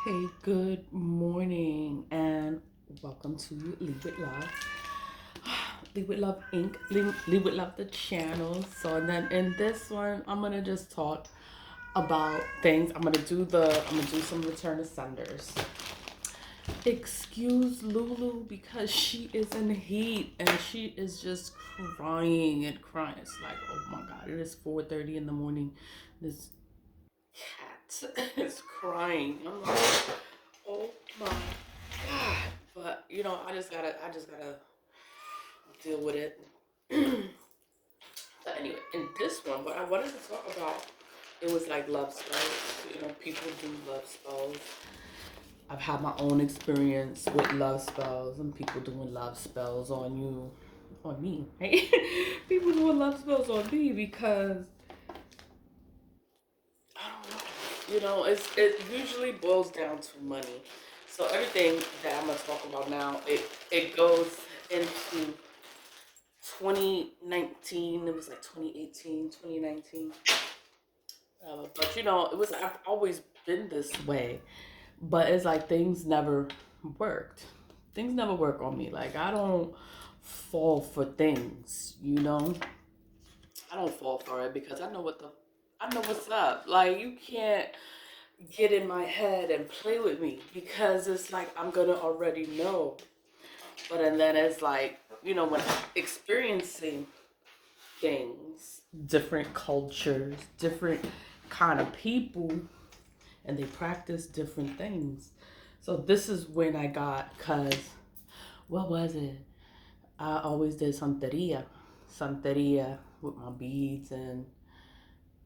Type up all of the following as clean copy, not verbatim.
Hey, good morning, and welcome to Lead with Love. Lead with Love Inc. Lead with Love the channel. So, and then in this one, I'm gonna just talk about things. I'm gonna do some return to senders. Excuse Lulu because she is in heat and she is just crying and crying. It's like, oh my god, it is 4:30 in the morning. This cat is crying. I'm like, oh my god. But I just gotta deal with it. But anyway, in this one, what I wanted to talk about, it was like love spells. People do love spells. I've had my own experience with love spells and people doing love spells on you, on me, right? People doing love spells on me because I don't know. It usually boils down to money. So everything that I'm gonna talk about now, it goes into 2019. It was like 2018, 2019. But I've always been this way. But it's like things never worked. Things never work on me. Like I don't fall for things. I don't fall for it because I know what's up. Like you can't get in my head and play with me because it's like I'm gonna already know. But and then it's like, when experiencing things, different cultures, different kind of people, and they practice different things. So this is when I got, cause what was it? I always did santeria with my beads, and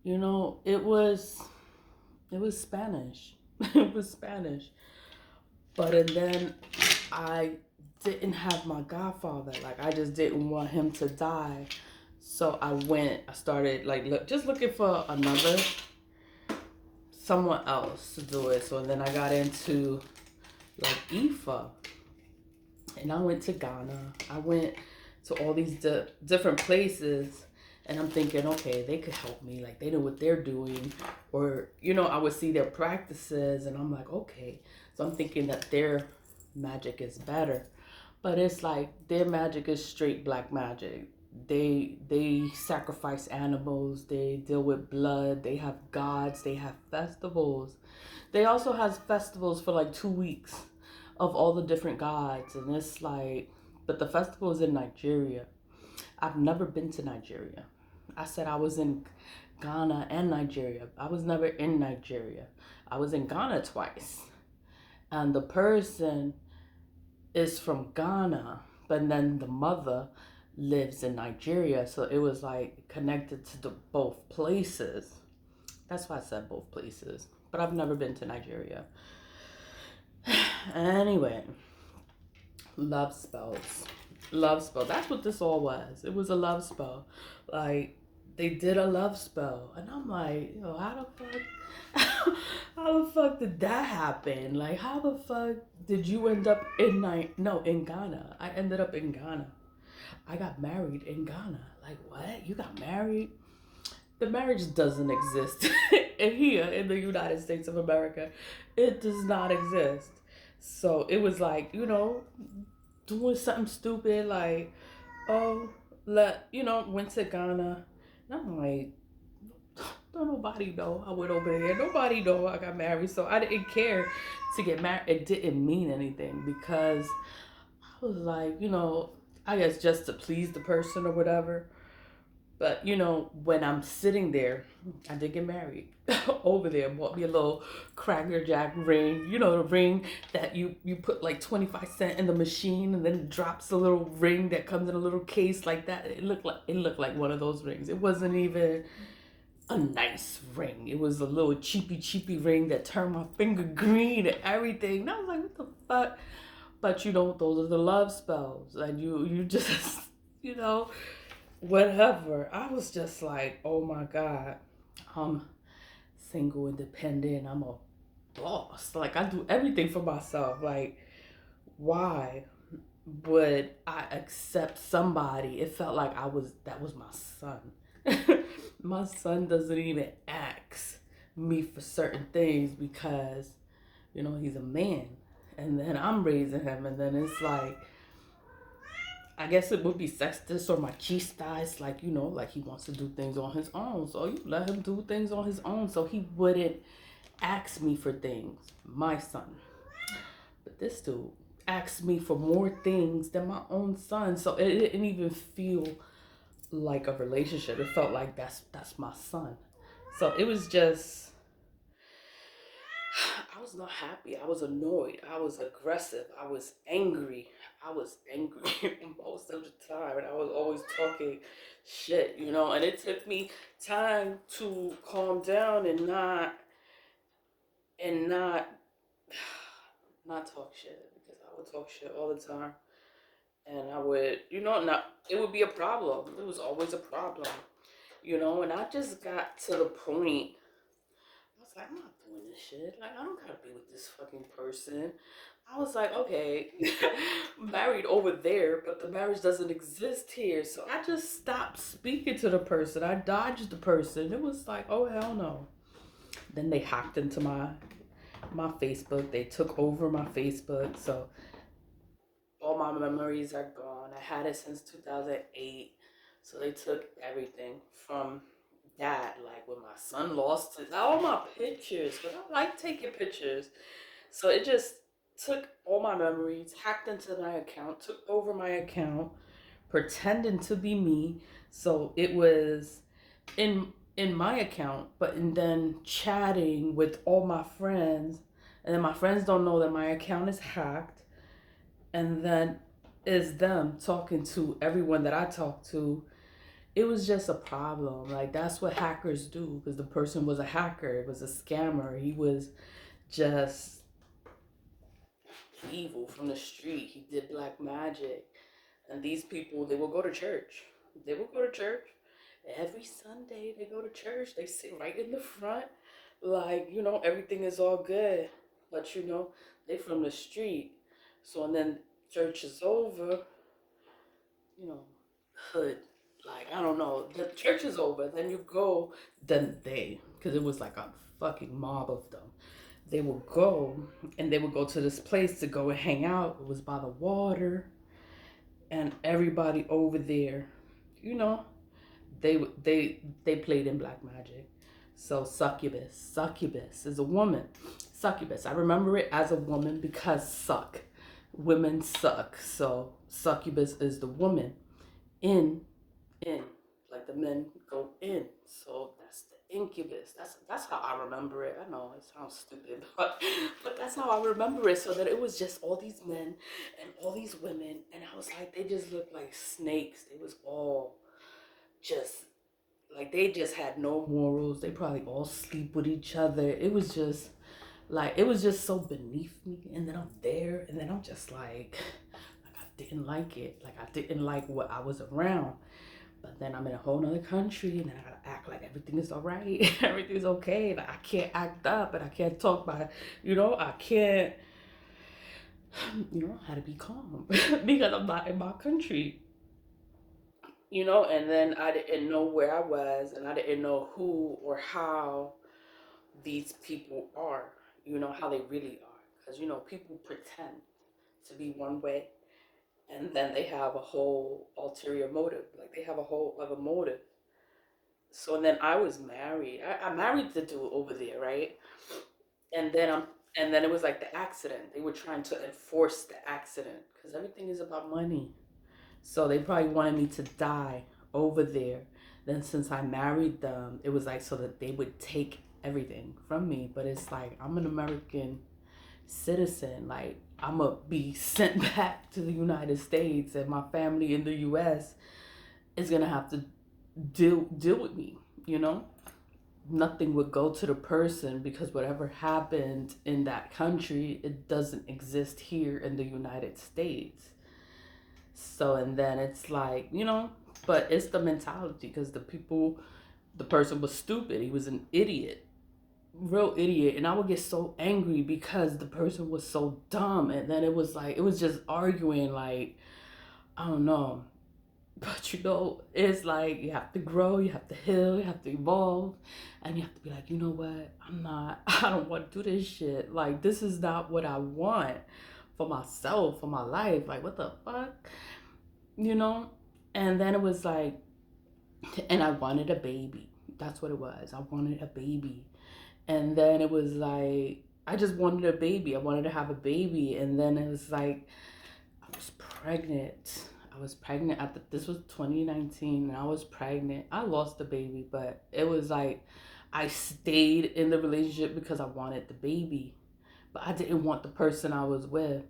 it was Spanish. It was Spanish. But and then I didn't have my godfather. Like I just didn't want him to die. So I started like just looking for someone else to do it. So then I got into like Ifa, and I went to Ghana. I went to all these different places, and I'm thinking, okay, they could help me. Like they know what they're doing, or I would see their practices, and I'm like, okay. So I'm thinking that their magic is better, but it's like their magic is straight black magic. They sacrifice animals. They deal with blood. They have gods. They have festivals. They also have festivals for like 2 weeks of all the different gods, and it's like, but the festival is in Nigeria. I've never been to Nigeria. I said I was in Ghana and Nigeria. I was never in Nigeria. I was in Ghana twice. And the person is from Ghana, but then the mother lives in Nigeria. So it was like connected to the both places. That's why I said both places. But I've never been to Nigeria. Anyway, love spells. Love spell. That's what this all was. It was a love spell. Like they did a love spell, and I'm like, how the fuck, how the fuck did that happen? Like, how the fuck did you end up in Ghana? I ended up in Ghana. I got married in Ghana. Like, what? You got married? The marriage doesn't exist here in the United States of America. It does not exist. So it was like, doing something stupid like, oh, went to Ghana. And I'm like, don't nobody know I went over there. Nobody know I got married. So I didn't care to get married. It didn't mean anything because I was like, I guess just to please the person or whatever. But when I'm sitting there, I did get married over there. Bought me a little Cracker Jack ring. The ring that you put like 25 cents in the machine, and then it drops a little ring that comes in a little case like that. It looked like one of those rings. It wasn't even a nice ring. It was a little cheapy ring that turned my finger green and everything. And I was like, what the fuck? But those are the love spells, and you just you know whatever. I was just like, oh my God, I'm single, independent. I'm a boss. Like, I do everything for myself. Like, why would I accept somebody? It felt like that was my son. My son doesn't even ask me for certain things because He's a man. And then I'm raising him, and then it's like, I guess it would be sexist or machista. It's like, like he wants to do things on his own. So you let him do things on his own so he wouldn't ask me for things, my son. But this dude asked me for more things than my own son. So it didn't even feel like a relationship. It felt like that's my son. So it was just, I was not happy. I was annoyed. I was aggressive. I was angry. I was angry most of the time. And I was always talking shit, and it took me time to calm down and not not talk shit, because I would talk shit all the time. And I would, not, it would be a problem. It was always a problem, and I just got to the point, I was like, I'm not doing this shit. Like, I don't gotta be with this fucking person. I was like, okay, married over there, but the marriage doesn't exist here. So I just stopped speaking to the person. I dodged the person. It was like, oh, hell no. Then they hacked into my Facebook. They took over my Facebook. So all my memories are gone. I had it since 2008. So they took everything from that. Like when my son lost it, all my pictures, because I like taking pictures. So it just took all my memories, hacked into my account, took over my account, pretending to be me. So it was in my account, but and then chatting with all my friends, and then my friends don't know that my account is hacked, and then is them talking to everyone that I talk to. It was just a problem. Like, that's what hackers do, because the person was a hacker. It was a scammer. He was just evil from the street. He did black magic. And these people, they will go to church. They will go to church. Every Sunday, they go to church. They sit right in the front. Like, everything is all good. But, they from the street. So, and then church is over, hood. Like, I don't know. The church is over. Then you go, because it was like a fucking mob of them. They would go, and they would go to this place to go and hang out. It was by the water, and everybody over there, you know, they played in black magic. So succubus is a woman. Succubus, I remember it as a woman because women suck. So succubus is the woman. In, like the men go in. So that's the incubus. That's how I remember it. I know it sounds stupid, but that's how I remember it. So that it was just all these men and all these women, and I was like, they just looked like snakes. They was all just like, they just had no morals. They probably all sleep with each other. It was just so beneath me. And then I'm there, and then I'm just like I didn't like it. Like, I didn't like what I was around. But then I'm in a whole nother country, and then I gotta act like everything is all right. Everything's okay. Like, I can't act up, and I can't talk by, I can't, how to be calm because I'm not in my country. And then I didn't know where I was, and I didn't know who or how these people are, how they really are. Because, people pretend to be one way, and then they have a whole ulterior motive. Like, they have a whole other motive. So, and then I was married. I married the dude over there, right? And then it was like the accident. They were trying to enforce the accident because everything is about money. So they probably wanted me to die over there. Then since I married them, it was like so that they would take everything from me. But it's like, I'm an American citizen. Like, I'm going to be sent back to the United States, and my family in the US is going to have to deal with me, Nothing would go to the person, because whatever happened in that country, it doesn't exist here in the United States. So, and then it's like, but it's the mentality, because the person was stupid. He was an idiot, real idiot. And I would get so angry because the person was so dumb. And then it was just arguing, like, I don't know. But it's like you have to grow, you have to heal, you have to evolve, and you have to be like, you know what? I don't want to do this shit. Like, this is not what I want for myself, for my life. Like, what the fuck? You know? And then it was like, and I wanted a baby. That's what it was. I wanted a baby. And then it was like, I just wanted a baby. I wanted to have a baby. And then it was like, I was pregnant. This was 2019 and I was pregnant. I lost the baby, but it was like I stayed in the relationship because I wanted the baby, but I didn't want the person I was with.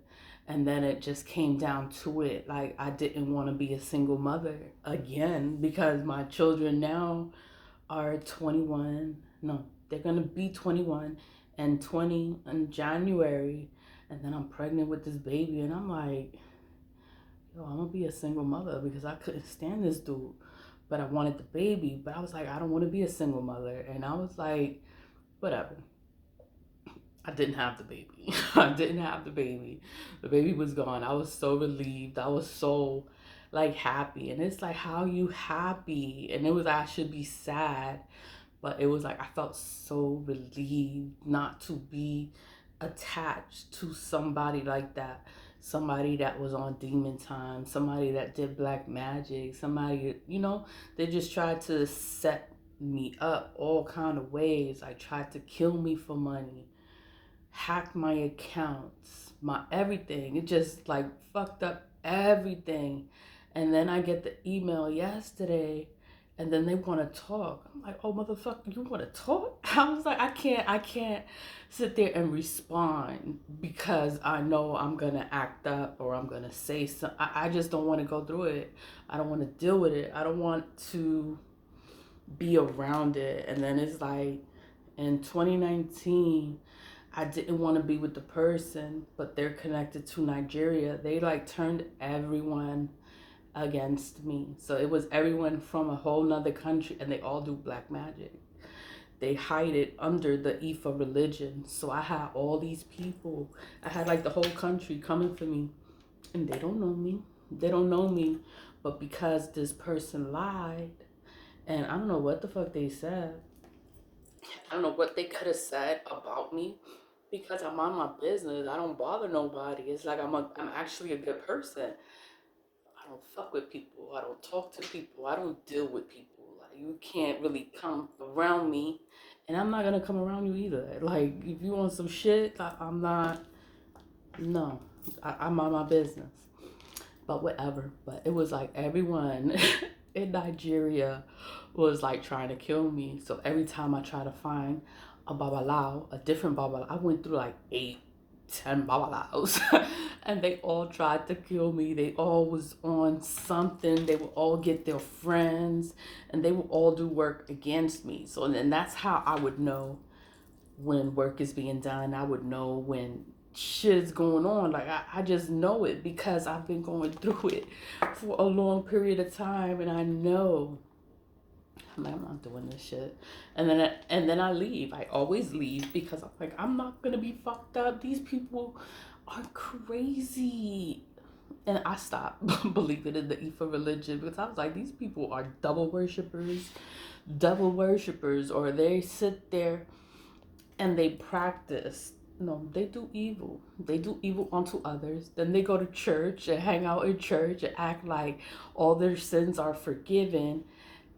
And then it just came down to it. Like, I didn't want to be a single mother again because my children now are 21. No, they're going to be 21 and 20 in January. And then I'm pregnant with this baby. And I'm like, yo, I'm gonna be a single mother because I couldn't stand this dude. But I wanted the baby. But I was like, I don't want to be a single mother. And I was like, whatever. I didn't have the baby. I didn't have the baby. The baby was gone. I was so relieved. I was so like happy. And it's like, how you happy? And it was, I should be sad. But it was like, I felt so relieved not to be attached to somebody like that. Somebody that was on demon time, somebody that did black magic, somebody, they just tried to set me up all kind of ways. Like, tried to kill me for money, hack my accounts, my everything. It just like fucked up everything. And then I get the email yesterday and then they want to talk. I'm like, oh motherfucker, you want to talk? I was like, I can't sit there and respond because I know I'm gonna act up or I'm gonna say something. I just don't want to go through it. I don't want to deal with it. I don't want to be around it. And then it's like in 2019, I didn't want to be with the person, but they're connected to Nigeria. They like turned everyone against me. So it was everyone from a whole nother country and they all do black magic. They hide it under the Ifa religion. So I had all these people. I had like the whole country coming for me and they don't know me. They don't know me. But because this person lied and I don't know what the fuck they said. I don't know what they could have said about me because I'm on my business. I don't bother nobody. It's like I'm actually a good person. I don't fuck with people. I don't talk to people. I don't deal with people. Like, you can't really come around me, and I'm not gonna come around you either. Like, if you want some shit, I'm not. No, I'm on my business. But whatever. But it was like everyone in Nigeria was like trying to kill me. So every time I try to find a babalao, a different babalao, I went through like 8, 10 babalaos and they all tried to kill me. They all was on something. They would all get their friends and they would all do work against me. So then that's how I would know when work is being done. I would know when shit is going on. Like, I just know it because I've been going through it for a long period of time and I know. I'm like, I'm not doing this shit. And then I leave. I always leave because I'm like, I'm not gonna be fucked up. These people are crazy. And I stopped believing in the Ifa religion because I was like, these people are devil worshippers, or they sit there and they practice. No, they do evil. They do evil unto others. Then they go to church and hang out in church and act like all their sins are forgiven.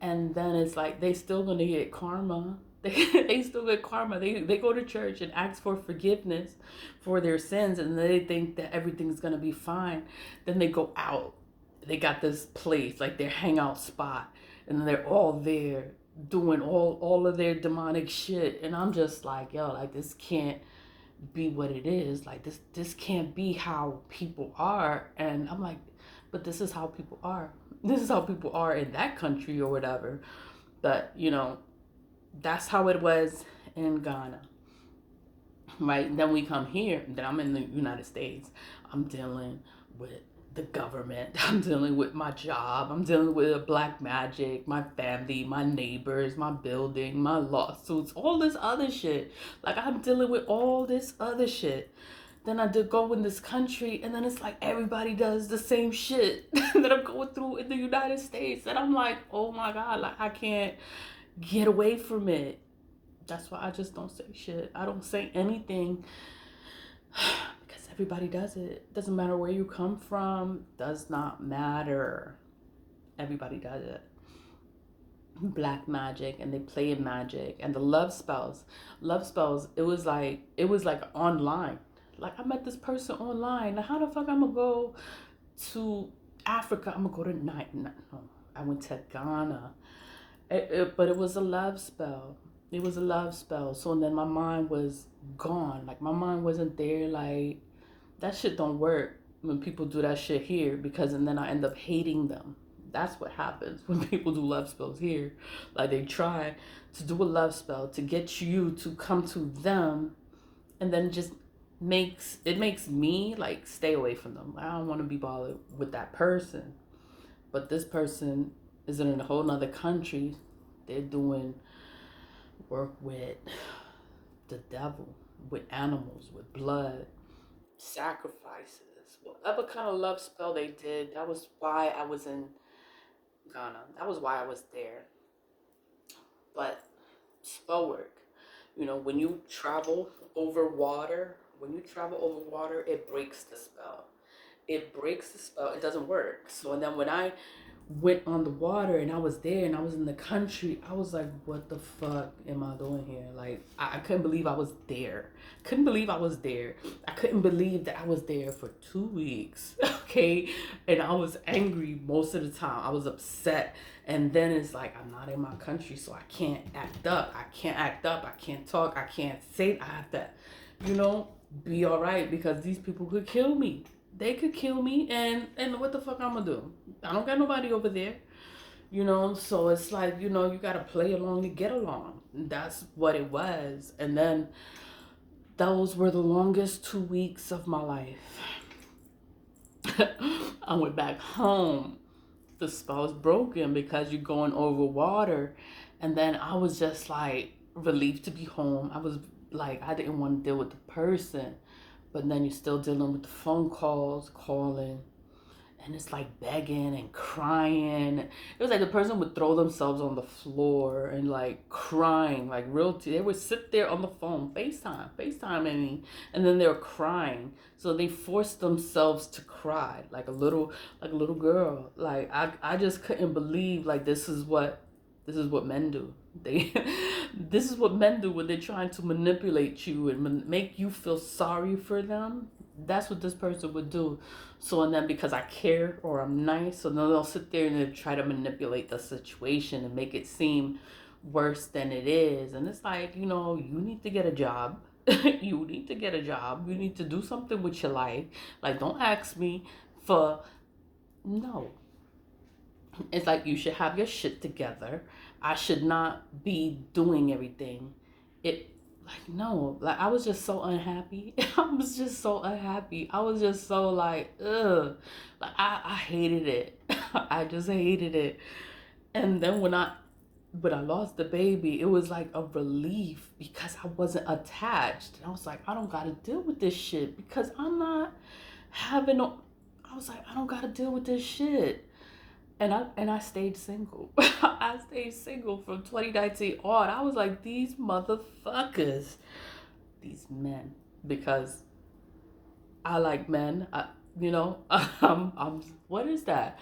And then it's like they still gonna get karma. They still get karma. They go to church and ask for forgiveness for their sins and they think that everything's gonna be fine. Then they go out. They got this place, like their hangout spot, and they're all there doing all of their demonic shit. And I'm just like, yo, like this can't be what it is. Like this can't be how people are. And I'm like, but this is how people are. This is how people are in that country or whatever. But that's how it was in Ghana. Right? Then we come here, then I'm in the United States. I'm dealing with the government. I'm dealing with my job. I'm dealing with black magic, my family, my neighbors, my building, my lawsuits, all this other shit. Like, I'm dealing with all this other shit. Then I did go in this country, and then it's like everybody does the same shit that I'm going through in the United States. And I'm like, oh my God, like I can't get away from it. That's why I just don't say shit. I don't say anything because everybody does it. Doesn't matter where you come from, does not matter. Everybody does it. Black magic, and they play in magic, and the love spells, it was like online. Like I met this person online. Now how the fuck I'm gonna go to Africa? I'm gonna go to night. No, I went to Ghana. But it was a love spell. It was a love spell. So then my mind was gone. Like my mind wasn't there. Like that shit don't work when people do that shit here, because and then I end up hating them. That's what happens when people do love spells here. Like they try to do a love spell to get you to come to them, and then just makes me like stay away from them. I don't want to be bothered with that person. But this person is in a whole nother country. They're doing work with the devil, with animals, with blood, sacrifices, whatever kind of love spell they did. That was why I was in Ghana. That was why I was there. But spell work, when you travel over water, it breaks the spell. It breaks the spell. It doesn't work. So and then when I went on the water and I was there and I was in the country, I was like, what the fuck am I doing here? Like, I couldn't believe I was there. Couldn't believe I was there. I couldn't believe that I was there for 2 weeks. Okay. And I was angry most of the time. I was upset. And then it's like, I'm not in my country, so I can't act up. I can't act up. I can't talk. I can't say. I have to, you know, be all right, because these people could kill me. They could kill me, and what the fuck I'm gonna do? I don't got nobody over there, so it's like, you gotta play along to get along. That's what it was. And then those were the longest 2 weeks of my life. I went back home. The spell was broken because you're going over water. And then I was just like relieved to be home. I was like, I didn't want to deal with the person. But then you're still dealing with the phone calls, calling, and it's like begging and crying. It was like the person would throw themselves on the floor and like crying, like real they would sit there on the phone, FaceTime and then they were crying. So they forced themselves to cry like a little girl. Like I just couldn't believe, like, this is what men do. They this is what men do when they're trying to manipulate you and make you feel sorry for them. That's what this person would do. So and then because I care or I'm nice, so then they'll sit there and they'll try to manipulate the situation and make it seem worse than it is. And it's like, you need to get a job. You need to get a job. You need to do something with your life. Like, don't ask me for no. It's like you should have your shit together. I should not be doing everything. It like no, like I was just so unhappy. I was just so unhappy. I was just so like, ugh. Like I hated it. I just hated it. And then when I lost the baby, it was like a relief because I wasn't attached. And I was like, I don't gotta deal with this shit because I'm not having no I was like, I don't gotta deal with this shit. And I stayed single. I stayed single from 2019 on. I was like, these motherfuckers, these men, because I like men. I'm what is that?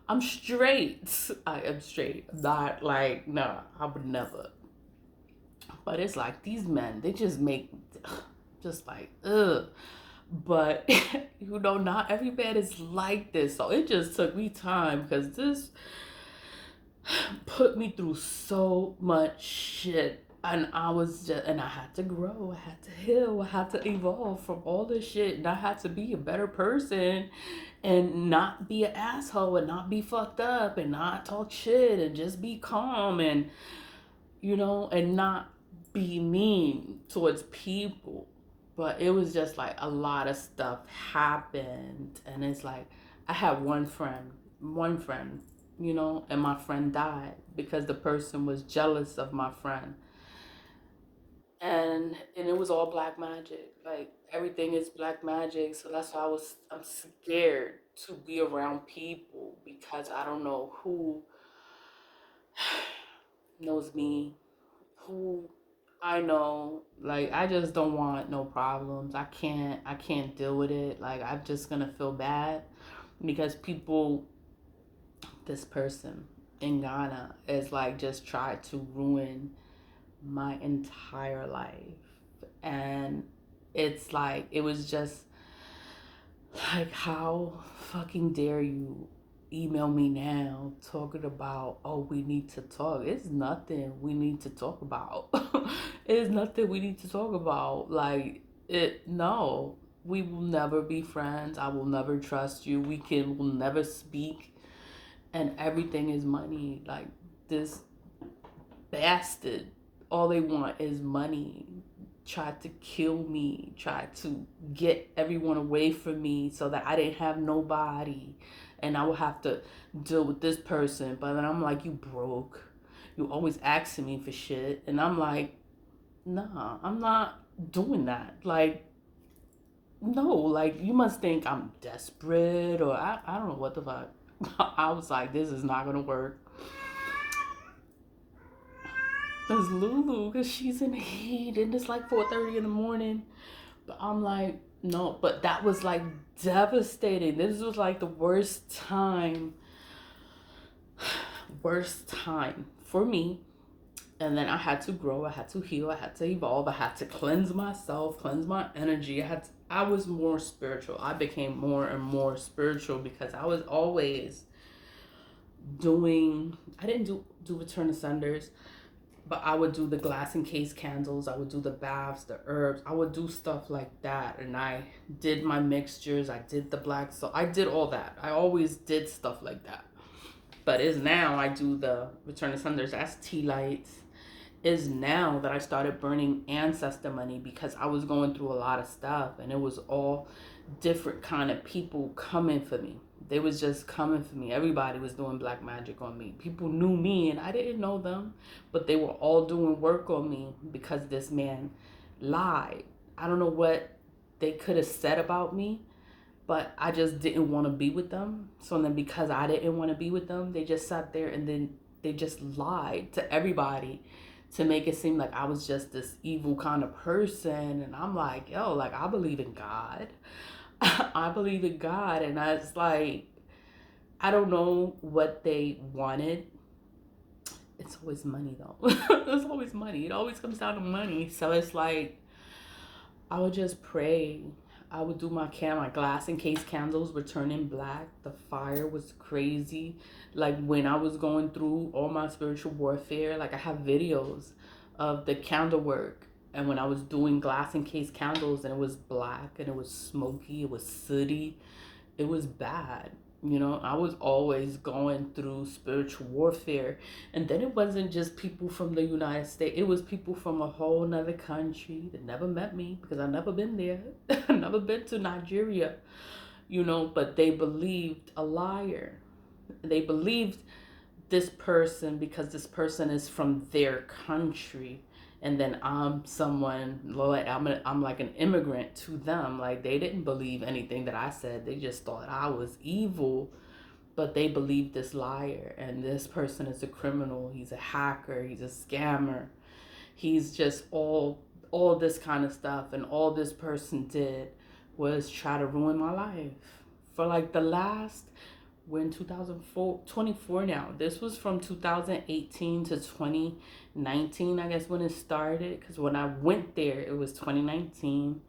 I'm straight. I am straight. Not like, no, I would never. But it's like these men, they just make, just like, ugh. But not every man is like this. So it just took me time because this put me through so much shit. And I had to grow, I had to heal, I had to evolve from all this shit. And I had to be a better person and not be an asshole and not be fucked up and not talk shit and just be calm and, and not be mean towards people. But it was just like a lot of stuff happened. And it's like, I had one friend, and my friend died because the person was jealous of my friend. and it was all black magic. Like everything is black magic. So that's why I'm scared to be around people because I don't know who knows me, who I know. Like I just don't want no problems. I can't deal with it. Like I'm just gonna feel bad because people, this person in Ghana is like just tried to ruin my entire life. And it's like, it was just like, how fucking dare you email me now talking about, oh, we need to talk. It's nothing we need to talk about. It's nothing we need to talk about. Like, no, we will never be friends. I will never trust you. Will never speak. And everything is money. Like, this bastard, all they want is money. Tried to kill me, tried to get everyone away from me so that I didn't have nobody and I would have to deal with this person. But then I'm like, you broke. You always asking me for shit. And I'm like, nah, I'm not doing that. Like, no, like you must think I'm desperate or I don't know what the fuck. I was like, this is not gonna work. It's Lulu because she's in heat and it's like 4:30 in the morning. But I'm like, no, but that was like devastating. This was like the worst time for me. And then I had to grow, I had to heal, I had to evolve, I had to cleanse myself, cleanse my energy. I was more spiritual. I became more and more spiritual because I was always I didn't do Return to Senders, but I would do the glass encased candles. I would do the baths, the herbs. I would do stuff like that. And I did my mixtures. I did the black salt. I did all that. I always did stuff like that. But is now I do the Return to Senders. That's tea lights. Is now that I started burning ancestor money because I was going through a lot of stuff. And it was all different kind of people coming for me. They was just coming for me. Everybody was doing black magic on me. People knew me and I didn't know them, but they were all doing work on me because this man lied. I don't know what they could have said about me, but I just didn't want to be with them. So then because I didn't want to be with them, they just sat there and then they just lied to everybody to make it seem like I was just this evil kind of person. And I'm like, yo, like I believe in God. I believe in God. And I was like, I don't know what they wanted. It's always money though. It's always money. It always comes down to money. So it's like, I would just pray. I would do my glass encased candles were turning black. The fire was crazy. Like when I was going through all my spiritual warfare, like I have videos of the candle work. And when I was doing glass encased candles and it was black and it was smoky, it was sooty, it was bad. You know, I was always going through spiritual warfare. And then it wasn't just people from the United States. It was people from a whole nother country that never met me because I've never been there. I've never been to Nigeria, you know, but they believed a liar. They believed this person because this person is from their country, and then I'm someone like I'm like an immigrant to them. Like they didn't believe anything that I said. They just thought I was evil, but they believed this liar, and this person is a criminal. He's a hacker. He's a scammer. He's just all this kind of stuff, and all this person did was try to ruin my life for like the last, we're in 2004, 24 now. This was from 2018 to 2019, I guess, when it started. Because when I went there, it was 2019.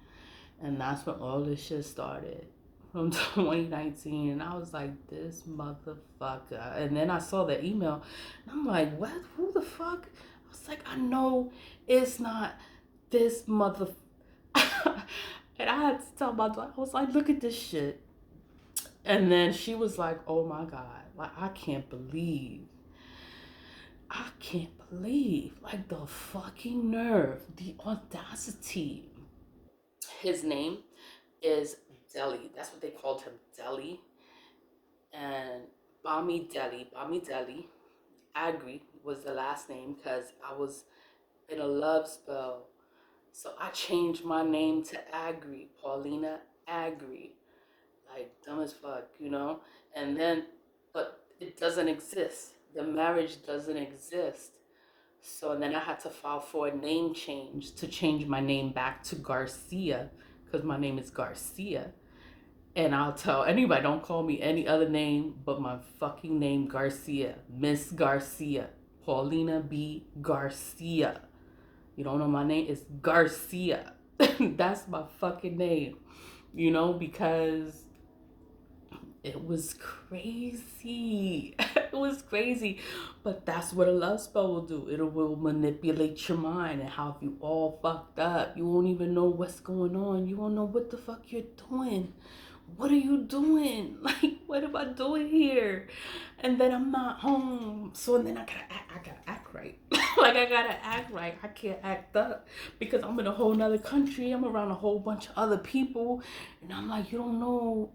And that's when all this shit started. From 2019. And I was like, this motherfucker. And then I saw the email. And I'm like, what? Who the fuck? I was like, I know it's not this motherfucker. And I had to tell my daughter, I was like, look at this shit. And then she was like, oh my God, like, I can't believe, like, the fucking nerve, the audacity. His name is Deli. That's what they called him, Deli. And Bami Deli, Agri was the last name because I was in a love spell So I changed my name to Agri, Paulina Agri. Like dumb as fuck, you know? And then, but it doesn't exist. The marriage doesn't exist. So then I had to file for a name change to change my name back to Garcia because my name is Garcia. And I'll tell anybody, don't call me any other name but my fucking name, Garcia. Miss Garcia. Paulina B. Garcia. You don't know my name? It's Garcia. That's my fucking name. You know, because it was crazy. It was crazy. But that's what a love spell will do. It will manipulate your mind and have you all fucked up. You won't even know what's going on. You won't know what the fuck you're doing. What are you doing? Like, what am I doing here? And then I'm not home. So then I gotta act right. Like I gotta act right. I can't act up because I'm in a whole nother country. I'm around a whole bunch of other people. And I'm like, you don't know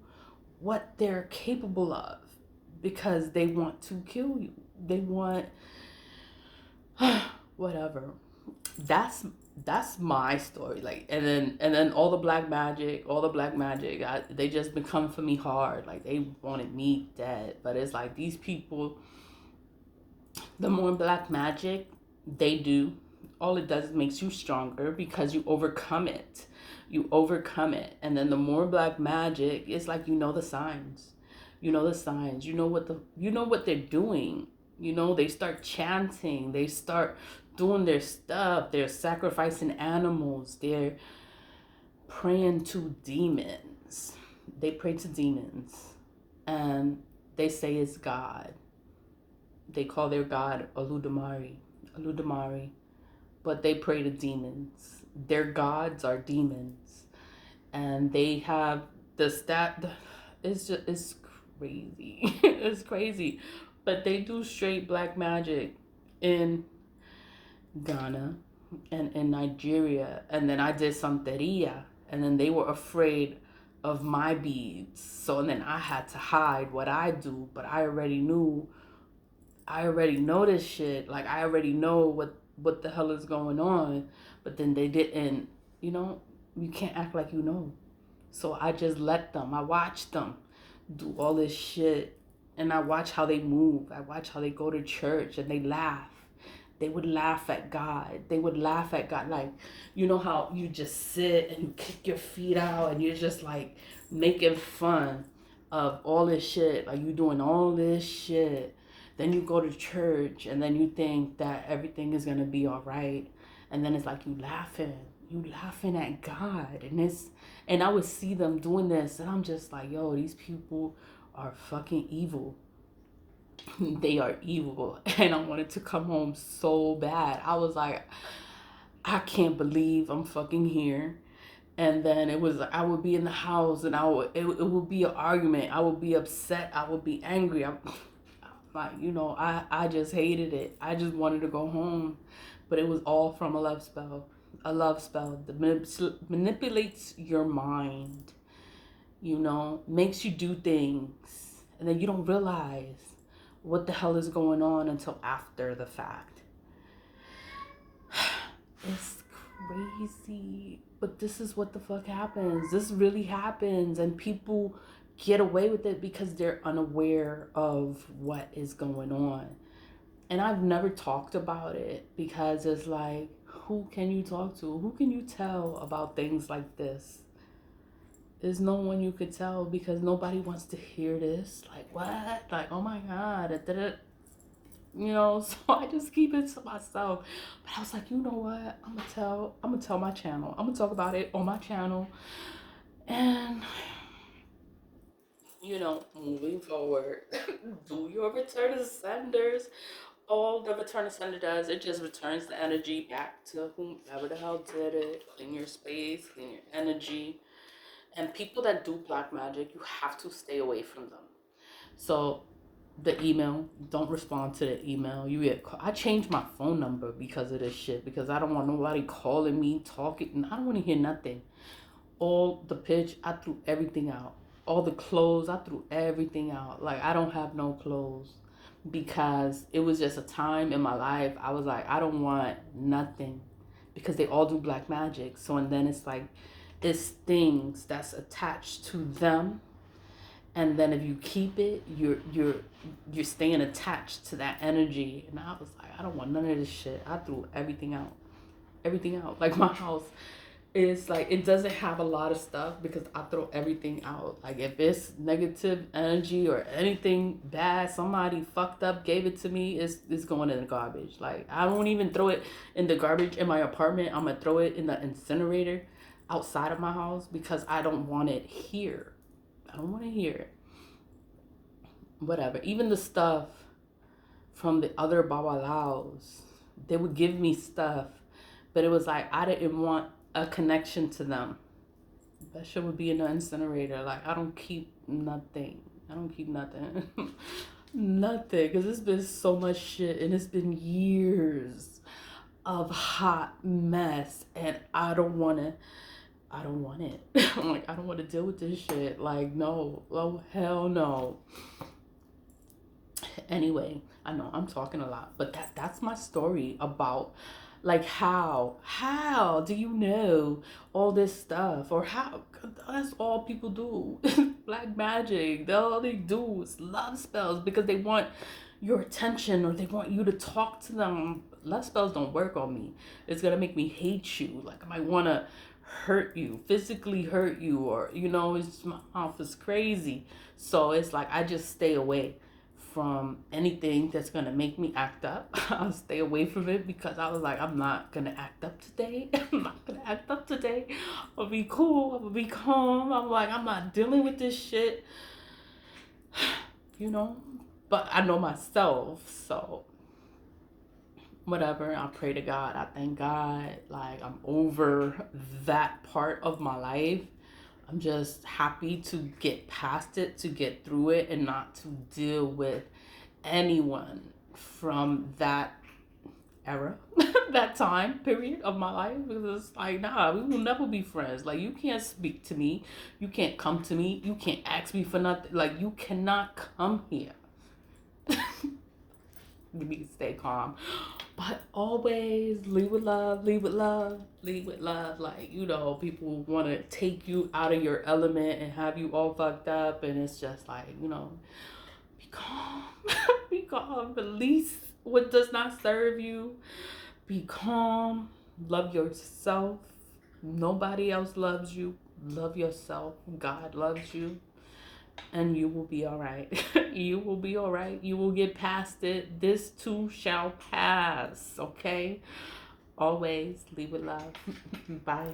what they're capable of because they want to kill you. They want whatever. That's my story. Like, and then all the black magic, they just been coming for me hard. Like they wanted me dead, but it's like these people, the more black magic they do, all it does is makes you stronger because you overcome it. You overcome it. And then the more black magic, it's like you know the signs. You know the signs. You know what they're doing. You know, they start chanting, they start doing their stuff, they're sacrificing animals, they're praying to demons. They pray to demons and they say it's God. They call their God Oludamari, but they pray to demons. Their gods are demons, and they have the stat. It's crazy. It's crazy, but they do straight black magic in Ghana and in Nigeria, and then I did Santeria, and then they were afraid of my beads, so and then I had to hide what I do, but I already know this shit. Like I already know what the hell is going on. But then they didn't, you know, you can't act like you know. So I just let them. I watched them do all this shit. And I watch how they move. I watch how they go to church and they laugh. They would laugh at God. They would laugh at God. Like, you know how you just sit and you kick your feet out and you're just like making fun of all this shit. Like you doing all this shit. Then you go to church and then you think that everything is gonna be all right. And then it's like you laughing at God. And I would see them doing this and I'm just like, yo, these people are fucking evil. They are evil. And I wanted to come home so bad. I was like, I can't believe I'm fucking here. And then I would be in the house and it would be an argument. I would be upset. I would be angry. Like, you know, I just hated it. I just wanted to go home. But it was all from a love spell. A love spell that manipulates your mind, you know, makes you do things. And then you don't realize what the hell is going on until after the fact. It's crazy. But this is what the fuck happens. This really happens. And people get away with it because they're unaware of what is going on. And I've never talked about it because it's like, who can you talk to? Who can you tell about things like this? There's no one you could tell because nobody wants to hear this. Like, what? Like, oh my God. You know, so I just keep it to myself. But I was like, you know what? I'm gonna tell my channel. I'm gonna talk about it on my channel. And you know, moving forward, do your return to senders. All the return to sender does, it just returns the energy back to whomever the hell did it. Clean your space, clean your energy. And people that do black magic, you have to stay away from them. So the email, don't respond to the email. I changed my phone number because of this shit, because I don't want nobody calling me, talking. I don't want to hear nothing. All the pitch, I threw everything out. All the clothes, I threw everything out. Like, I don't have no clothes because it was just a time in my life I was like, I don't want nothing. because they all do black magic. So, and then it's like, it's things that's attached to them, and then if you keep it, you're staying attached to that energy. And I was like, I don't want none of this shit. I threw everything out. Like, my house is like, it doesn't have a lot of stuff because I throw everything out. Like, if it's negative energy or anything bad, somebody fucked up gave it to me, it's going in the garbage. Like, I won't even throw it in the garbage in my apartment. I'm gonna throw it in the incinerator outside of my house because I don't want it here. I don't want to hear it. Whatever. Even the stuff from the other babalaos, they would give me stuff, but it was like I didn't want a connection to them. That shit would be in the incinerator. Like, I don't keep nothing. Nothing. Because it's been so much shit, and it's been years of hot mess, and I don't want it. I'm like, I don't want to deal with this shit. Like, no. Oh, hell no. Anyway, I know I'm talking a lot, but that's my story about, like, how do you know all this stuff, or how that's all people do. Black magic, all they do is love spells because they want your attention, or they want you to talk to them. Love spells don't work on me. It's gonna make me hate you. Like, I might want to hurt you, physically hurt you, or it's, my mouth is crazy. So it's like I just stay away from anything that's gonna make me act up. I'll stay away from it because I was like, I'm not gonna act up today. I'll be cool. I'll be calm. I'm like, I'm not dealing with this shit. But I know myself, so whatever. I pray to God. I thank God. Like, I'm over that part of my life. I'm just happy to get past it, to get through it, and not to deal with anyone from that era, that time period of my life. Because it's like, nah, we will never be friends. Like, you can't speak to me. You can't come to me. You can't ask me for nothing. Like, you cannot come here. You need to stay calm. But always lead with love, lead with love, lead with love. Like, people want to take you out of your element and have you all fucked up. And it's just like, be calm. Be calm. Release what does not serve you. Be calm. Love yourself. Nobody else loves you. Love yourself. God loves you. And you will be all right. You will be all right. You will get past it. This too shall pass. Okay? Always leave with love. Bye.